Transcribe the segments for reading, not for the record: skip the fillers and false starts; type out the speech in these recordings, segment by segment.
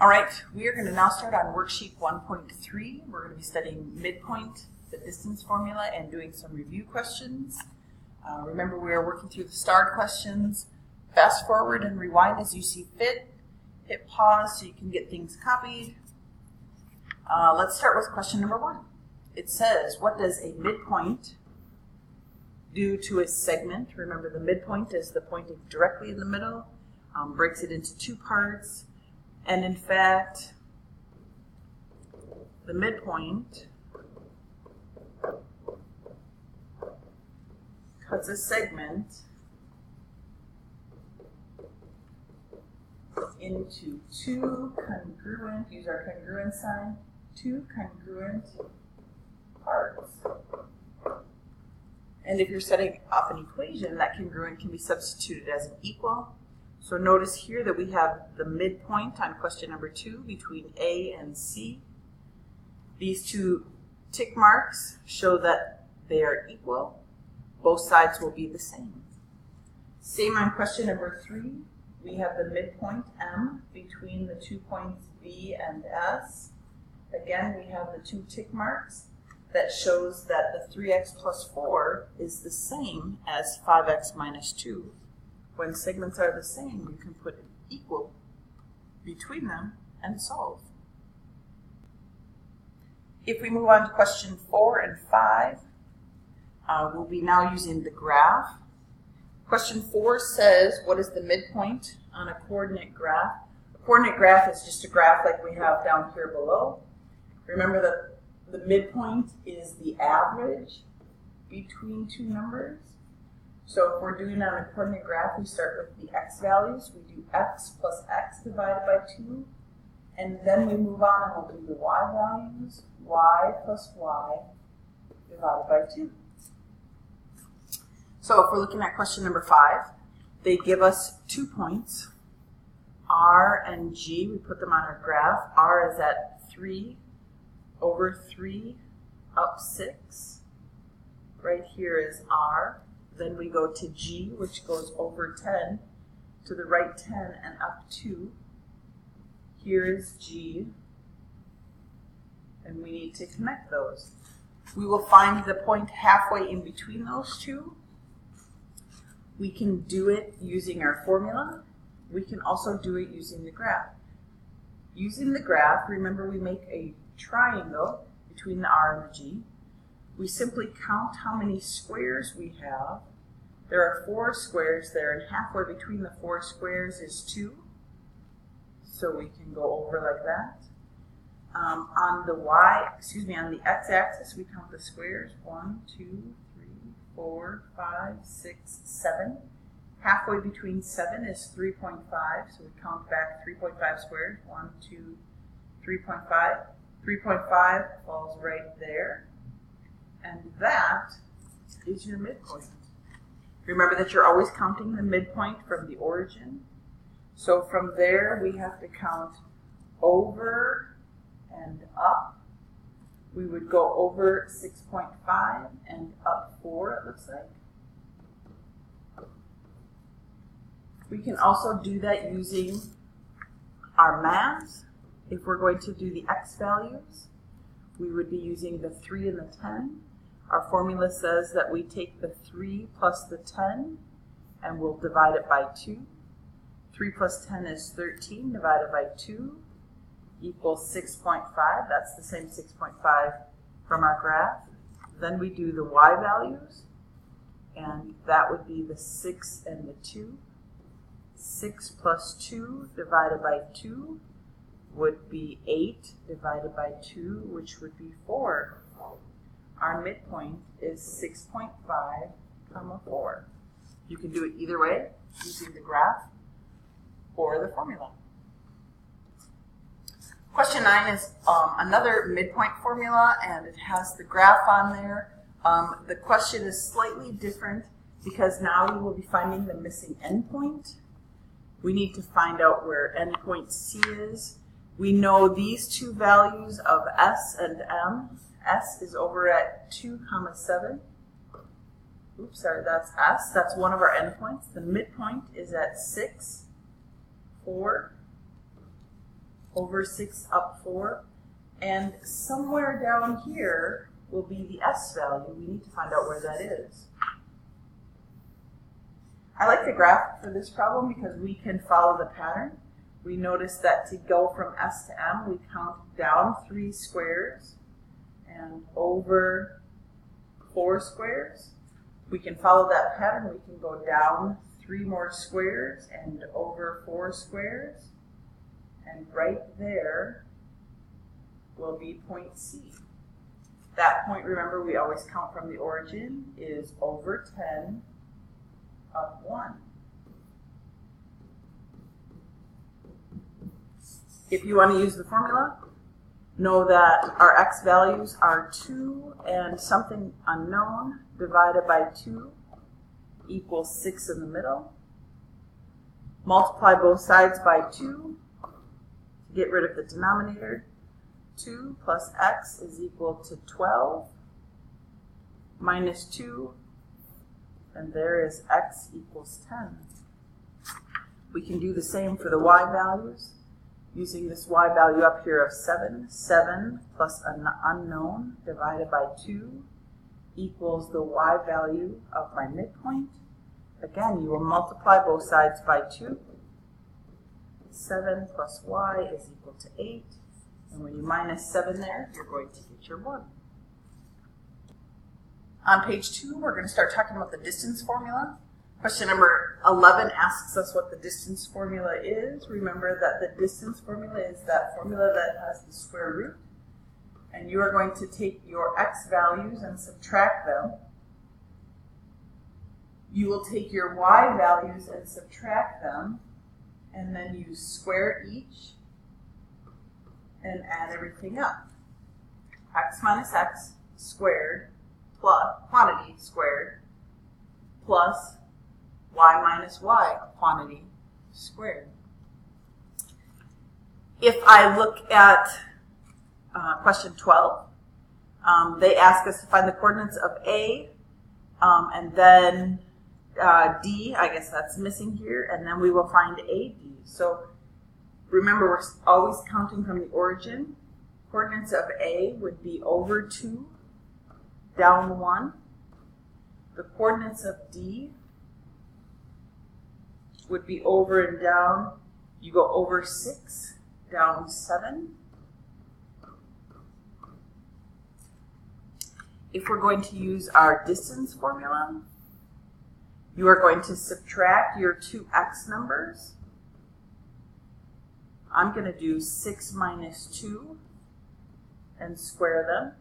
All right, we are going to now start on worksheet 1.3. We're going to be studying midpoint, the distance formula, and doing some review questions. Remember, we are working through the starred questions. Fast forward and rewind as you see fit. Hit pause so you can get things copied. Let's start with question number 1. It says, what does a midpoint do to a segment? Remember, the midpoint is the point directly in the middle, breaks it into 2 parts. And in fact, the midpoint cuts a segment into 2 congruent, use our congruent sign, 2 congruent parts. And if you're setting up an equation, that congruent can be substituted as an equal. So notice here that we have the midpoint on question number 2 between A and C. These 2 tick marks show that they are equal. Both sides will be the same. Same on question number 3. We have the midpoint M between the 2 points B and S. Again, we have the 2 tick marks. That shows that the 3x plus 4 is the same as 5x minus 2. When segments are the same, you can put an equal between them and solve. If we move on to question 4 and 5, we'll be now using the graph. Question 4 says, what is the midpoint on a coordinate graph? A coordinate graph is just a graph like we have down here below. Remember that the midpoint is the average between 2 numbers. So if we're doing on a coordinate graph, we start with the x values. We do x plus x divided by 2. And then we move on and we'll do the y values, y plus y divided by 2. So if we're looking at question number 5, they give us 2 points, R and G. We put them on our graph. R is at 3 over 3 up 6. Right here is R. Then we go to G, which goes over 10, to the right 10 and up 2. Here is G, and we need to connect those. We will find the point halfway in between those 2. We can do it using our formula. We can also do it using the graph. Using the graph, remember we make a triangle between the R and the G. We simply count how many squares we have. There are 4 squares there, and halfway between the 4 squares is 2. So we can go over like that. On the x-axis, we count the squares. 1, 2, 3, 4, 5, 6, 7. Halfway between 7 is 3.5, so we count back 3.5 squares. 1, 2, 3.5. 3.5 falls right there. And that is your midpoint. Remember that you're always counting the midpoint from the origin. So from there, we have to count over and up. We would go over 6.5 and up 4, it looks like. We can also do that using our math. If we're going to do the x values, we would be using the 3 and the 10. Our formula says that we take the 3 plus the 10 and we'll divide it by 2. 3 plus 10 is 13 divided by 2 equals 6.5. That's the same 6.5 from our graph. Then we do the y values, and that would be the 6 and the 2. 6 plus 2 divided by 2 would be 8 divided by 2, which would be 4. Our midpoint is 6.5, 4. You can do it either way, using the graph or the formula. Question 9 is another midpoint formula, and it has the graph on there. The question is slightly different because now we will be finding the missing endpoint. We need to find out where endpoint C is. We know these 2 values of S and M. S is over at 2, 7. Oops, sorry, that's S. That's one of our endpoints. The midpoint is at 6, 4. over 6 up 4. And somewhere down here will be the S value. We need to find out where that is. I like the graph for this problem because we can follow the pattern. We notice that to go from S to M, we count down 3 squares and over 4 squares. We can follow that pattern. We can go down 3 more squares and over 4 squares. And right there will be point C. That point, remember, we always count from the origin, is over 10 up 1. If you want to use the formula, know that our x values are 2 and something unknown divided by 2 equals 6 in the middle. Multiply both sides by 2 to get rid of the denominator. 2 plus x is equal to 12 minus 2, and there is x equals 10. We can do the same for the y values using this y value up here of 7. 7 plus an unknown divided by 2 equals the y value of my midpoint. Again, you will multiply both sides by 2. 7 plus y is equal to 8. And when you minus 7 there, you're going to get your 1. On page 2, we're going to start talking about the distance formula. Question number 11 asks us what the distance formula is. Remember that the distance formula is that formula that has the square root. And you are going to take your x values and subtract them. You will take your y values and subtract them, and then you square each and add everything up. X minus x squared plus quantity squared plus y minus y quantity squared. If I look at question 12, they ask us to find the coordinates of A and then D, I guess that's missing here, and then we will find AD. So remember, we're always counting from the origin. Coordinates of A would be over 2, down 1. The coordinates of D would be over and down. You go over 6, down 7. If we're going to use our distance formula, you are going to subtract your two x numbers. I'm going to do 6 minus 2 and square them.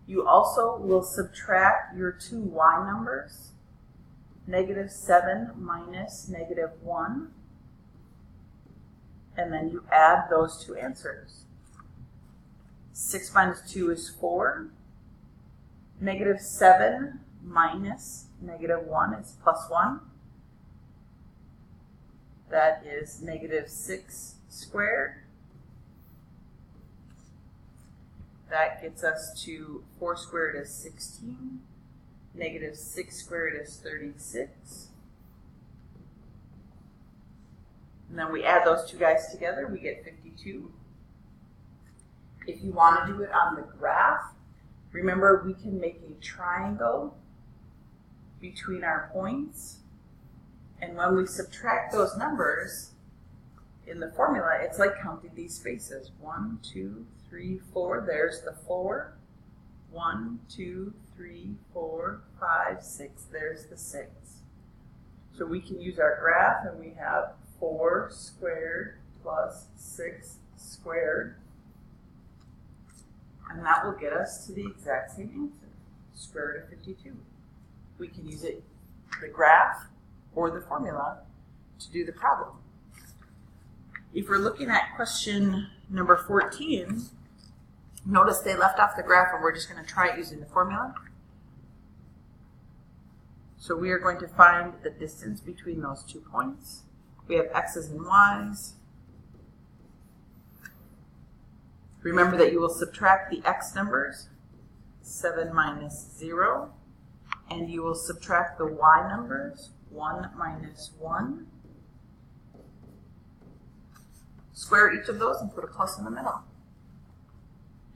You also will subtract your two y numbers, -7 minus -1, and then you add those two answers. 6 minus 2 is 4. -7 minus -1 is +1. That is -6 squared. That gets us to 4 squared is 16. -6 squared is 36. And then we add those two guys together, we get 52. If you want to do it on the graph, remember we can make a triangle between our points. And when we subtract those numbers in the formula, it's like counting these spaces. 1, 2, 3, 4. There's the 4. 1, 2, 3, 4, 5, 6. There's the 6. So we can use our graph, and we have 4 squared plus 6 squared. And that will get us to the exact same answer, square root of 52. We can use it, the graph or the formula, to do the problem. If we're looking at question number 14, notice they left off the graph and we're just going to try it using the formula. So we are going to find the distance between those 2 points. We have x's and y's. Remember that you will subtract the x numbers, 7 minus 0, and you will subtract the y numbers, 1 minus 1. Square each of those and put a plus in the middle.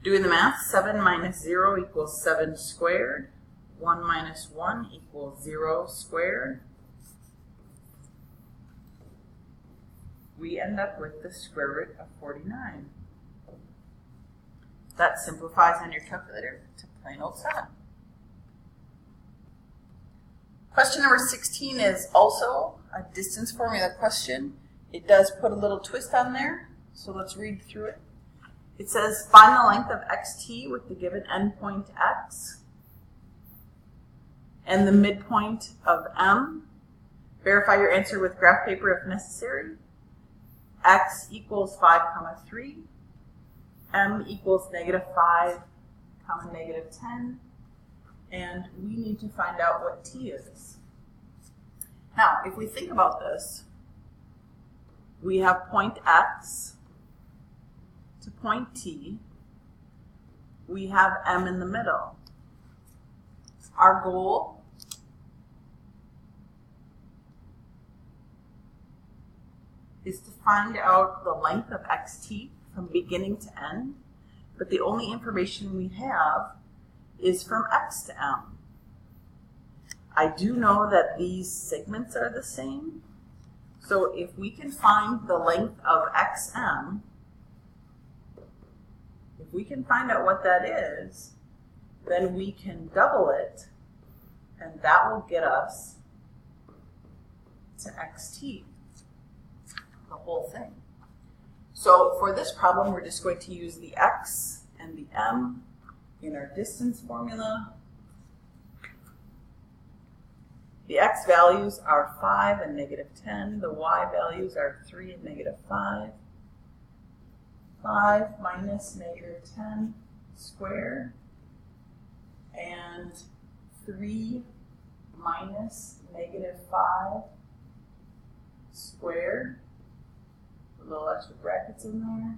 Doing the math, 7 minus 0 equals 7 squared. 1 minus 1 equals 0 squared. We end up with the square root of 49. That simplifies on your calculator to plain old 7. Question number 16 is also a distance formula question. It does put a little twist on there, so let's read through it. It says, find the length of xt with the given endpoint x and the midpoint of m. Verify your answer with graph paper if necessary. X equals 5, 3. M equals -5, -10. And we need to find out what t is. Now, if we think about this, we have point x to point t. We have m in the middle. Our goal is to find out the length of xt from beginning to end, but the only information we have is from x to m. I do know that these segments are the same, so if we can find the length of xm, if we can find out what that is, then we can double it, and that will get us to xt, the whole thing. So for this problem, we're just going to use the x and the m in our distance formula. The x values are 5 and -10. The y values are 3 and -5. 5 minus -10 squared and 3 minus -5 squared. A little extra brackets in there.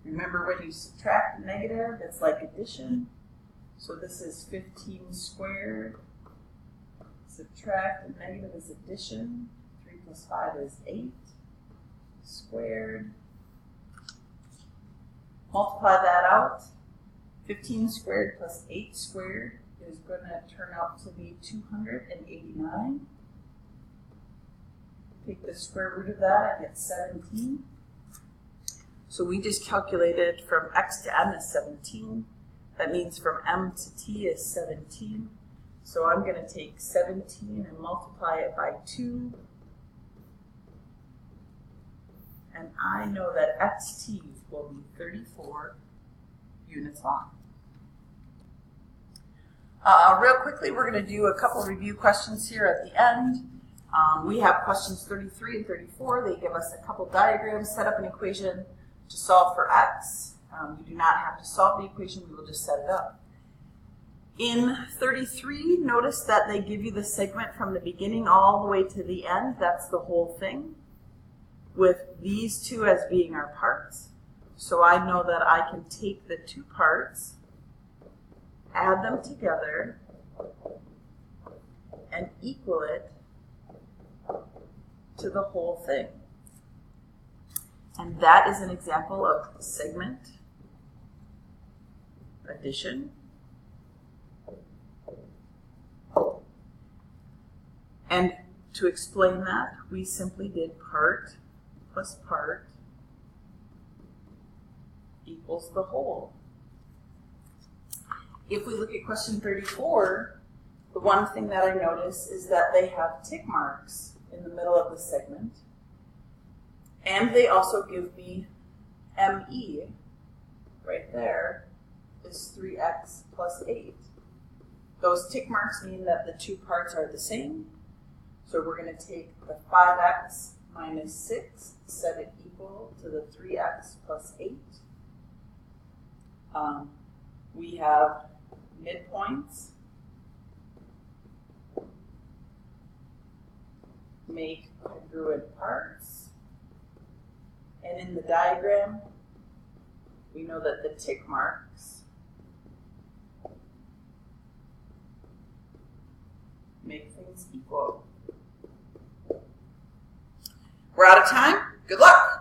Remember, when you subtract a negative, it's like addition. So this is 15 squared. Subtract a negative is addition. 3 plus 5 is 8 squared. Multiply that out. 15 squared plus 8 squared is going to turn out to be 289. Take the square root of that and get 17. So we just calculated from x to m is 17. That means from m to t is 17. So I'm going to take 17 and multiply it by 2. And I know that xt will be 34 units long. Real quickly, we're going to do a couple review questions here at the end. We have questions 33 and 34. They give us a couple diagrams, set up an equation to solve for x. You do not have to solve the equation, we will just set it up. In 33, notice that they give you the segment from the beginning all the way to the end. That's the whole thing, with these two as being our parts. So I know that I can take the two parts, add them together, and equal it to the whole thing. And that is an example of segment addition. And to explain that, we simply did part plus part equals the whole. If we look at question 34, the one thing that I notice is that they have tick marks in the middle of the segment. And they also give me ME, right there, is 3x plus 8. Those tick marks mean that the two parts are the same. So we're going to take the 5x minus 6, set it equal to the 3x plus 8. We have midpoints. Make congruent parts. And in the diagram, we know that the tick marks make things equal. We're out of time. Good luck.